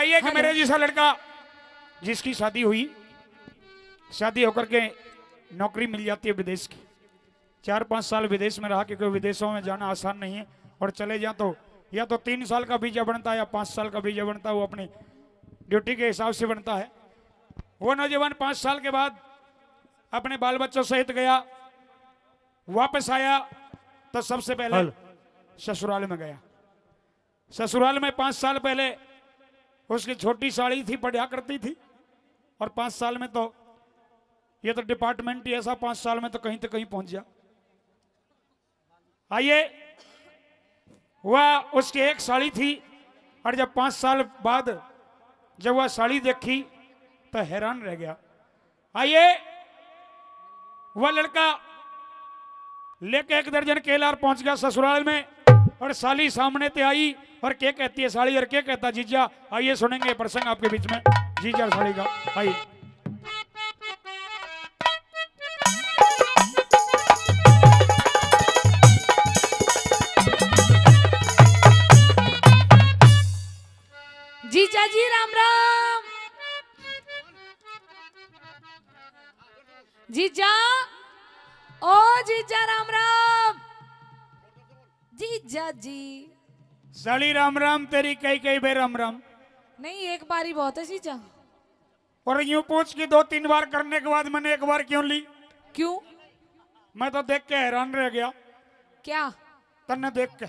बताइए कि मेरे जैसा लड़का जिसकी शादी हुई, शादी होकर के नौकरी मिल जाती है विदेश की, 4-5 साल विदेश में रहा, क्योंकि विदेशों में जाना आसान नहीं है, और चले जाए तो या तो 3 साल का वीजा बनता है या 5 साल का वीजा बनता है, वो अपनी ड्यूटी के हिसाब से बनता है। वो नौजवान 5 साल के बाद अपने बाल बच्चों सहित गया, वापस आया तो सबसे पहले ससुराल में गया। ससुराल में 5 साल पहले उसकी छोटी साड़ी थी, पढ़ा करती थी, और 5 साल में तो ये तो डिपार्टमेंट ही ऐसा, 5 साल में तो कहीं पहुंच गया। आइए, वह उसकी एक साड़ी थी, और जब 5 साल बाद जब वह साड़ी देखी तो हैरान रह गया। आइए, वह लड़का लेके 1 दर्जन केला और पहुंच गया ससुराल में, और साली सामने ते आई और क्या कहती है साली और क्या कहता जीजा। आइए सुनेंगे प्रसंग आपके बीच में जीजा और साली का। आइए। जीजा जी राम राम। जीजा, ओ जीजा राम राम। जीजा जी। साली राम राम, तेरी कई बार राम राम। नहीं, एक बार ही बहुत है जीजा। और यूं पूछ के 2-3 बार करने के बाद मैंने एक बार क्यों ली? क्यों? मैं तो देख के हैरान रह गया। क्या? तन्ने देख के।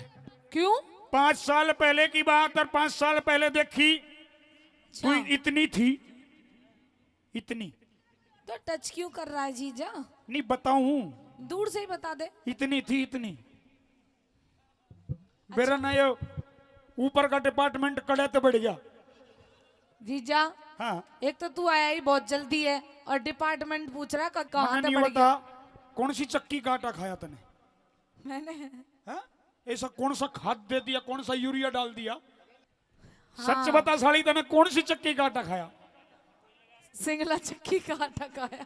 क्यों? 5 साल पहले की बात, और 5 साल पहले देखी तू इतनी थी, इतनी। तो टच क्यों कर रहा है जीजा? नहीं बताऊं, दूर से ही बता दे। इतनी थी, इतनी। मेरा ना ये ऊपर का डिपार्टमेंट कड़े तो बढ़ गया जीजा। हाँ, एक तो तू आया ही बहुत जल्दी है, और डिपार्टमेंट पूछ रहा कहाँ नहीं बढ़ बता गया। कौन सी चक्की का आटा खाया तने? मैंने हाँ? ऐसा कौन सा खाद दे दिया, कौन सा यूरिया डाल दिया? हाँ। सच बता साली, तने कौन सी चक्की का आटा खाया? सिंगला चक्की का आटा खाया।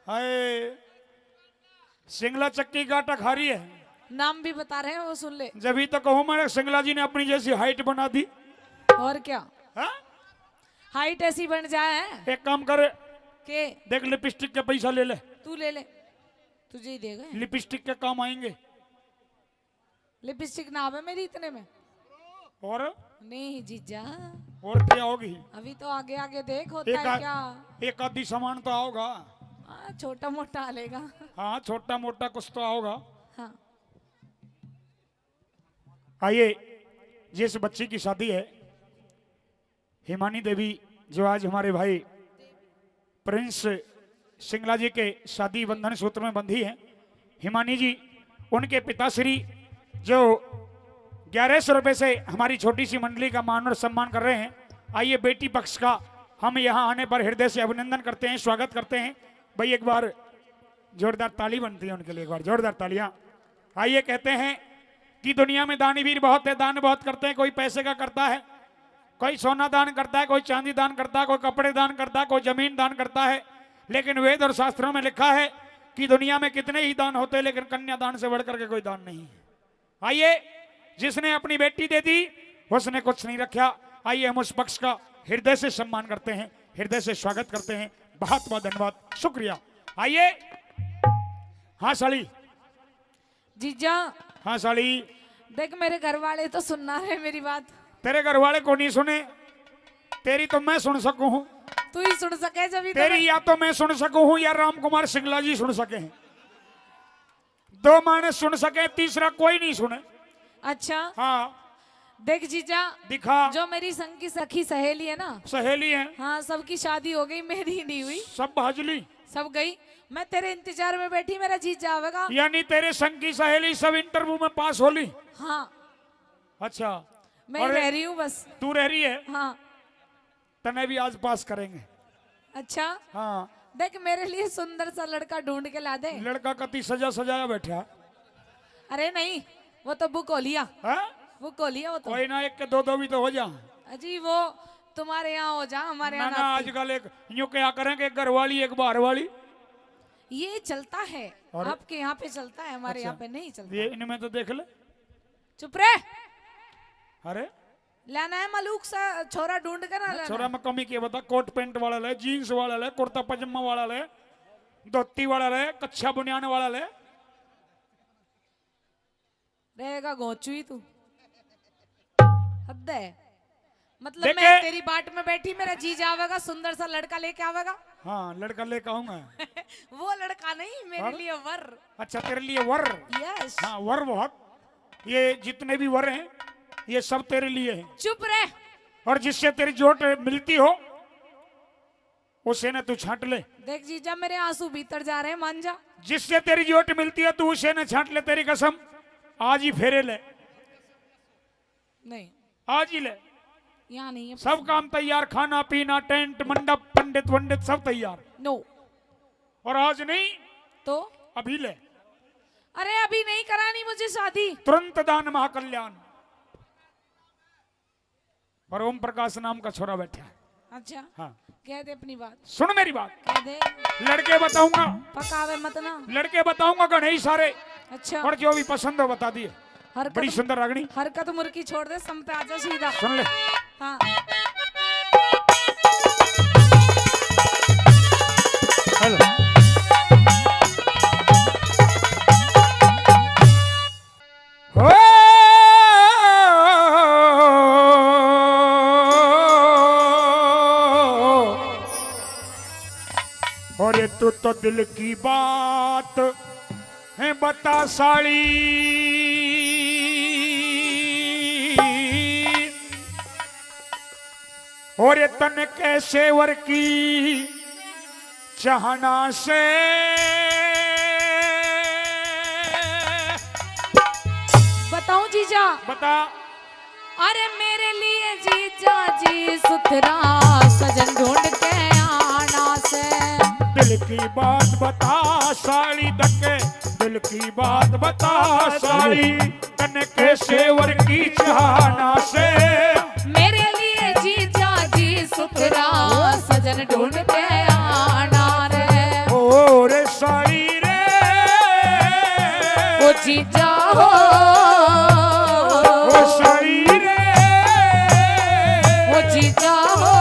हाय, सिंगला चक्की का आटा खा रही है? नाम भी बता रहे हैं, वो सुन ले। जब ही तो कहूं मैंने, सिंगला जी ने अपनी जैसी हाइट बना दी। और क्या? हाँ? हाइट ऐसी बन जाए है एक काम कर, के देख लिपस्टिक के पैसा ले ले, तू ले ले, तुझे ही देगा। लिपस्टिक के काम आएंगे। लिपस्टिक नाम है मेरी इतने में। और नहीं जीजा, और क्या होगी? अभी तो आगे आगे देख होता है क्या। एक आधी सामान तो आओगा। हाँ, छोटा मोटा आलेगा। हाँ, छोटा मोटा कुछ तो आओगा। हाँ। आइए, जिस बच्ची की शादी है, हिमानी देवी, जो आज हमारे भाई प्रिंस सिंगला जी के शादी बंधन सूत्र में बंधी है, हिमानी जी, उनके पिताश्री जो 1100 रुपए से हमारी छोटी सी मंडली का मान और सम्मान कर रहे हैं। आइए, बेटी पक्ष का हम यहाँ आने पर हृदय से अभिनंदन करते हैं, स्वागत करते हैं। भाई एक बार जोरदार ताली बनती है उनके लिए, एक बार जोरदार तालियां। आइए, कहते हैं कि दुनिया में दानवीर बहुत है, दान बहुत करते हैं। कोई पैसे का करता है, कोई सोना दान करता है, कोई चांदी दान करता है, कोई कपड़े दान करता है, कोई जमीन दान करता है। लेकिन वेद और शास्त्रों में लिखा है कि दुनिया में कितने ही दान होते हैं, लेकिन कन्यादान से बढ़कर के कोई दान नहीं है। आइए, जिसने अपनी बेटी दे दी उसने कुछ नहीं रखा। आइए, हम उस पक्ष का हृदय से सम्मान करते हैं, हृदय से स्वागत करते हैं। बहुत बहुत धन्यवाद, शुक्रिया। आइए। हाँ साली। जीजा। हाँ साली। देख, मेरे घर वाले तो सुनना है मेरी बात। तेरे घर वाले को नहीं सुने, तेरी तो मैं सुन सकूं हूं। तू ही सुन सके जब तेरी या तो मैं सुन सकूं हूं या राम कुमार सिंगला जी सुन सके हैं। 2 मानस सुन सके, तीसरा कोई नहीं सुने। अच्छा। हाँ, देख जीजा, दिखा। जो मेरी संग की सखी सहेली है ना, सहेली है। हाँ, सबकी शादी हो गई, मेरी नहीं हुई। सब भाजली, सब गई। मैं तेरे इंतजार में बैठी, मेरा जीजा आवेगा। यानी तेरे संग की सहेली सब इंटरव्यू में पास होली? हाँ। अच्छा, मैं रह रही हूँ बस। तू रह रही है? हाँ। तने भी आज पास करेंगे। अच्छा। हाँ, देख, मेरे लिए सुंदर सा लड़का ढूंढ के ला दे। लड़का कति सजा सजाया बैठा। अरे नहीं, वो तो बुक हो लिया। हाँ? बुक हो लिया वो तो। कोई ना, 1 के 2 भी तो हो जा। अजी, वो तुम्हारे यहाँ हो जा, हमारे यहाँ ना ना। आजकल एक यूं क्या करें कि एक घर वाली एक बाहर वाली, ये चलता है। आपके यहाँ पे चलता है, हमारे यहाँ पे नहीं चलता। ये इनमें तो देख ले। चुप रहे। अरे लाना है मलूक सा छोरा ढूंढ कर ना लाना। छोरा में कमी के बता, कोट पैंट वाला ले, जीन्स वाला ले, कुर्ता पजामा वाला ले, धोती वाला ले, कच्छा बुनियान वाला ले। रहेगा गोचू ही तू, हद है। मतलब देखे? मैं तेरी बाट में बैठी, मेरा जीजा आवेगा, सुंदर सा लड़का लेके आवेगा। हाँ लड़का लेके आऊंगा। वो लड़का नहीं, मेरे लिए वर। अच्छा तेरे लिए वर। यस। हाँ वर बहुत, ये जितने भी वर हैं ये सब तेरे लिए हैं। चुप रह। और जिससे तेरी जोट मिलती हो उसे न तू छांट ले। देख जीजा मेरे आंसू भीतर जा रहे हैं, मान जा। जिससे तेरी जोट मिलती है तू उसे न छांट ले, तेरी कसम। आज ही फेरे ले, नहीं आज ही ले। यहाँ नहीं है। सब काम तैयार, खाना पीना, टेंट मंडप, पंडित वंडित सब तैयार। नो। और आज नहीं तो अभी ले। अरे अभी नहीं करानी मुझे शादी। तुरंत दान महाकल्याण। और ओम प्रकाश नाम का छोरा बैठा है। अच्छा हाँ कह दे अपनी बात, सुन मेरी बात। कह दे। लड़के बताऊंगा, पकावे मत ना। लड़के बताऊंगा कि नहीं सारे। अच्छा और जो भी पसंद हो बता दिए। हरकत बड़ी सुंदर रागनी। हरकत मुर्की छोड़ दे, सम पे आजा सीधा। सुन ले। हाँ हेलो। और ये तो दिल की बात है बता साड़ी, और ये तन कैसे वर की चाहना से बताऊं जीजा? बता। अरे मेरे लिए जीजा जी सुथरा सजन ढूंढ के आना से। दिल की बात बता साड़ी धक्के, दिल की बात बता साड़ी तन कैसे वर की चाहना से। मेरे लिए जीजा जी सुथरा सजन ढूंढ के आना रे। ओ रे साड़ी रे, ओ जीजा हो, ओ साड़ी रे, ओ जीजा हो।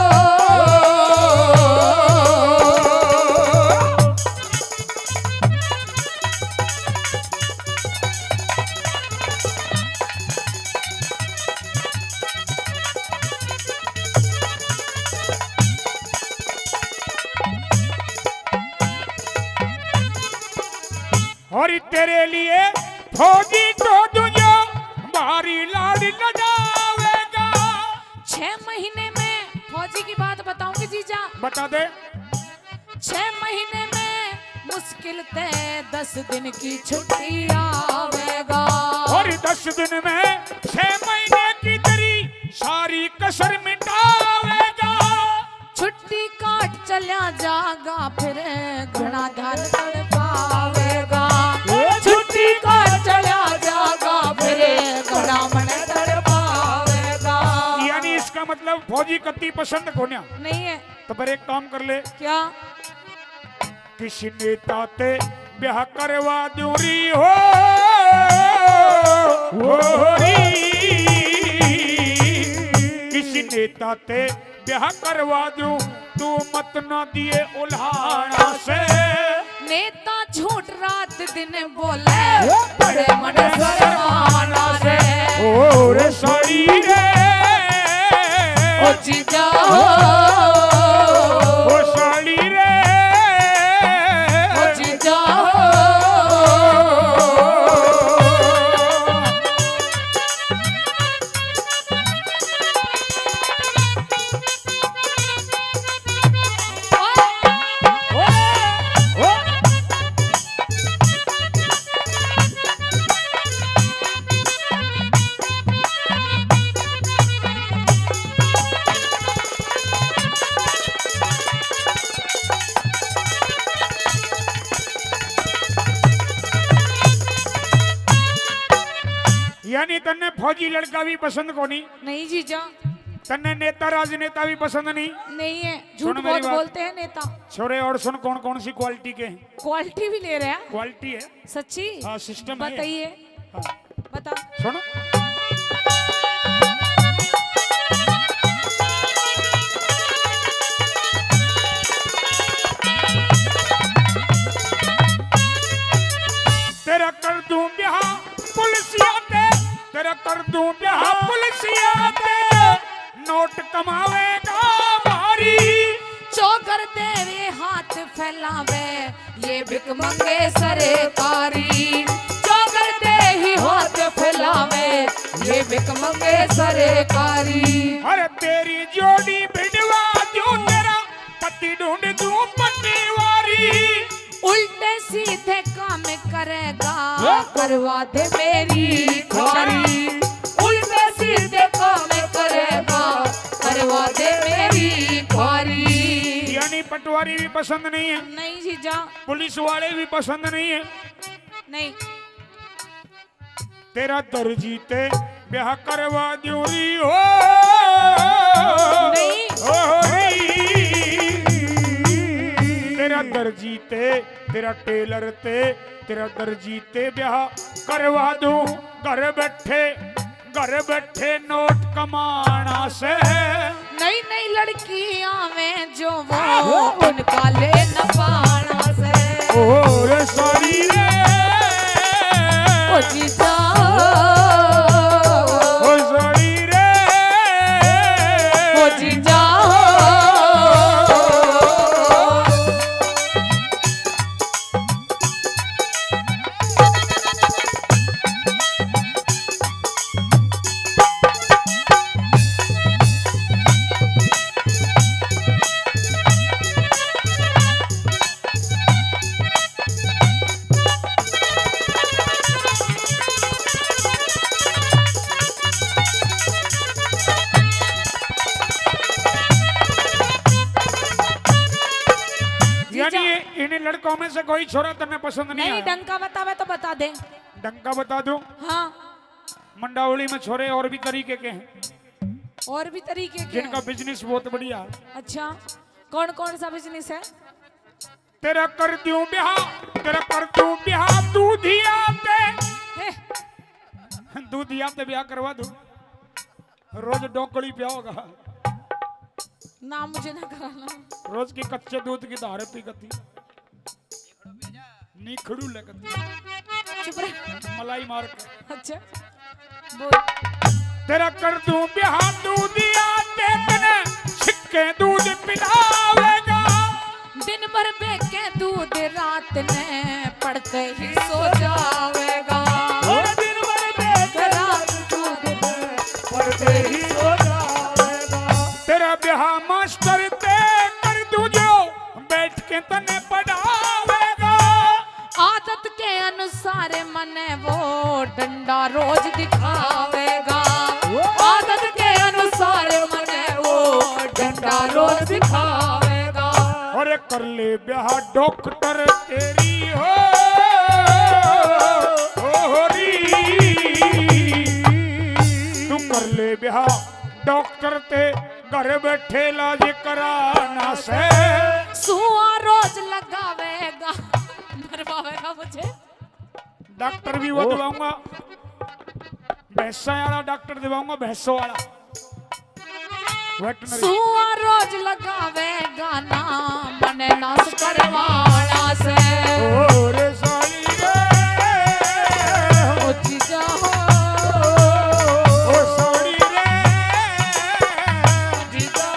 और तेरे लिए फौजी तो तुझे मारी लाड़ी लगावेगा। 6 महीने में फौजी की बात बताऊंगी जीजा। बता दे। 6 महीने में मुश्किल ते 10 दिन की छुट्टी आवेगा। और 10 दिन में 6 महीने की तेरी सारी कसर मिटावेगा। छुट्टी काट चला जागा फिर घना धन तड़ पावेगा। छुट्टी काट चला जागा फिर घना मन तड़ पावेगा। यानी इसका मतलब फौजी कत्ती पसंद कोन्या नहीं है तो फिर एक काम कर ले। क्या? किसी नेता ते ब्याह करवा दूरी हो किसी नेता ते ब्याह करवा दूं, तू मत ना दिए उल्हाड़ा से। नेता झूठ रात दिन बोले बड़े मन शर्माना रे। ओ रे साड़ी रे, ओ जीजा हो, ओ साड़ी रे, ओ जीजा हो। यानी तन्ने फौजी लड़का भी पसंद को नहीं, नहीं जीजा, तन्ने नेता राजनेता भी पसंद नहीं। नहीं है, सुन झूठ मेरी बहुत बात। बोलते हैं नेता। छोरे और सुन कौन कौन सी क्वालिटी के हैं। क्वालिटी भी ले रहे हैं? क्वालिटी है, सच्ची? हाँ सिस्टम है। बताइए। हाँ बता। सुनो। कमावेगा भारी। चौकर तेरे हाथ फैलावे ये भिक मंगे सरकारी। चौकर दे ही हाथ फैलावे ये भिक मंगे सरकारी। अरे तेरी जोड़ी भिड़वा दूं तेरा पति ढूंढ दूं पतिवारी। उल्टे सीधे काम करेगा करवा दे मेरी ख्वारी। उल्टे सीधे काम करेगा करवा दे मेरी ख्वारी। यानी पटवारी भी पसंद नहीं है, नहीं जीजा पुलिस वाले भी पसंद नहीं है। नहीं। तेरा दर्जी ते ब्याह करवा दूं री हो। नहीं। तेरा दर्जी ते तेरा टेलर ते तेरा दर्जी ते ब्याह करवा दूं घर बैठे नोट कमाना से। नई नई लड़कियां में जो वो उनका ले न पाना से। और सारी रे ओ जीजा ओ सारी रे ओ जीजा। यानी इन लड़कों में से कोई छोरा तुम्हें पसंद नहीं नहीं आया? डंका बतावे तो बता दे। डंका बता दूं? हाँ मंडावली में छोरे और भी तरीके के हैं और भी तरीके के जिनका हैं। बिजनेस बहुत बढ़िया है। अच्छा कौन कौन सा बिजनेस है? तेरा कर दूं ब्याह दूधिया पे हे, दूधिया पे ब्याह करवा दूं। रोज डोकड़ी पियाओगा, ना मुझे ना कराना। रोज की कच्चे दूध की धारे पी गती नीखड़ू लगती चुप रह। मलाई मार के। अच्छा बोल। तेरा कर दूं ब्याह दूधिया पे तने छिक्के दूध पिलावेगा। दिन भर बेके दूध रात ने पड़ते ही सो जावेगा। और दिन भर बेके रात दूध पड़ते ही सो जावेगा। तेरा ब्याह मास्टर ते कर दूं जो बैठ के तने पढ़ावेगा। आदत के अनुसार मने वो डंडा रोज दिखावेगा। आदत के अनुसार मने वो डंडा रोज दिखावेगा। और कर ले ब्याह डॉक्टर तेरी हो री। तू कर ले ब्याह डॉक्टर ते घर बैठे इलाज कराना से। सुआ रोज लगावेगा मरवावेगा मुझे। डॉक्टर भी वो दिवाऊंगा, भैंसा वाला डॉक्टर दिवाऊंगा, भैंसों वाला वेटनरी। सुआ रोज लगावेगा ना मने नाश करवाना से। और साली रे ओ जीजा हो ओ साली रे जीजा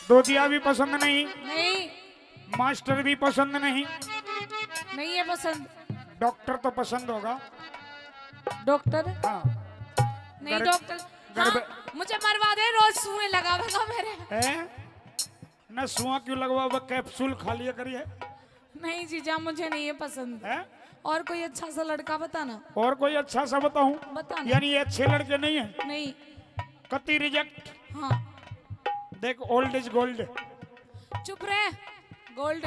दूधिया भी पसंद नहीं, नहीं मास्टर भी पसंद नहीं, नहीं है पसंद। डॉक्टर तो पसंद होगा। डॉक्टर हाँ नहीं घर- डॉक्टर घर हाँ, पे- मुझे मरवा दे रोज सुई लगावेगा मेरे। है न सुआ क्यों लगवा, वो कैप्सूल खा लिया करिए। नहीं जीजा मुझे नहीं है पसंद। है और कोई अच्छा सा लड़का बताना। और कोई अच्छा सा बताऊं? बताना। यानी ये अच्छे लड़के नहीं है, नहीं कति रिजेक्ट। हाँ देख ओल्ड इज गोल्ड। चुप रहे। गोल्ड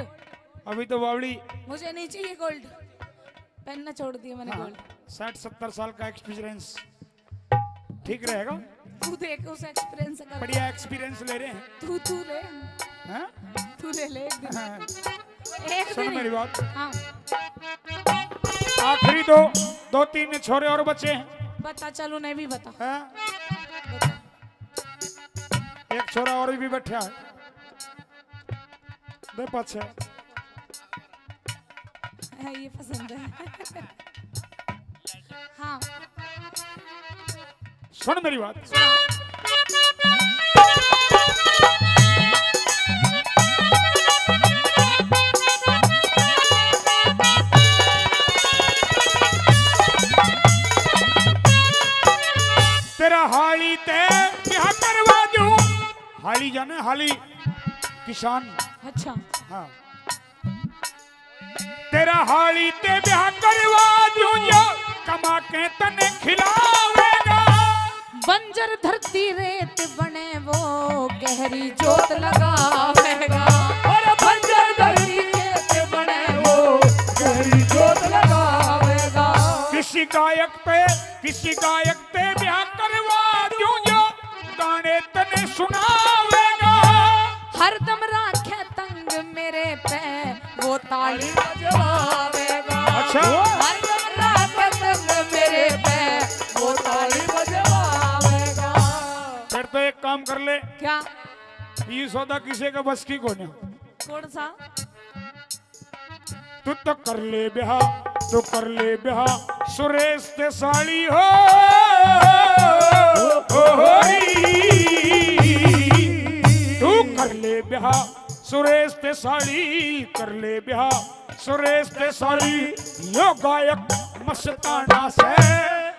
अभी तो बावड़ी मुझे नहीं चाहिए गोल्ड। पहनना छोड़ दिया मैंने गोल्ड। 60-70 साल का एक्सपीरियंस। ठीक रहेगा। तू देख उस एक्सपीरियंस का। बढ़िया एक्सपीरियंस ले रहे हैं। तू ले। हाँ? तू ले ले एक दिन। हाँ। एक सुन दिन। मेरी बात, हाँ आखिरी दो तीन छोरे और बचे हैं। बता, चलो नहीं भी बता। हाँ? बता। एक छोरा और भी बैठा है, दे पाछे। ये पसंद है। हाँ सुन मेरी बात, तेरा हाली ते ब्याह करवा दूं। हाली जाने, हाली किसान। अच्छा। हाँ, तेरा हाली ते ब्याह करवा दूं या कमा के तने खिलावेगा। बंजर धरती रेत बने वो गहरी जोत लगावेगा। और बंजर धरती रेत बने वो गहरी जोत लगावेगा। किसी गायक पे ब्याह करवा दूं या गाने तने सुनावेगा। हरदम राखे तंग मेरे पे वो ताली बजवावेगा। अच्छा। हरदम राखे तंग मेरे पे वो ताली बजवावेगा। फिर तो एक काम कर ले, क्या? ये सौदा किसी का बस की कोने। कौन सा? तू तो कर ले ब्याह, तू कर ले ब्याह सुरेश ते साड़ी हो। तू कर ले ब्याह सुरेश ते साड़ी, कर ले ब्याह सुरेश ते साड़ी। यो गायक मस्ताना से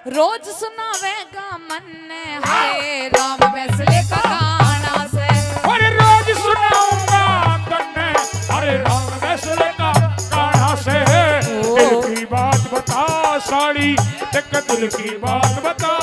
रोज सुनावेगा मन ने हरे राम फैसले का गाना से। और रोज सुनाऊंगा तन्ने हरे राम फैसले का गाना से। दिल की बात बता साड़ी, एक दिल की बात बता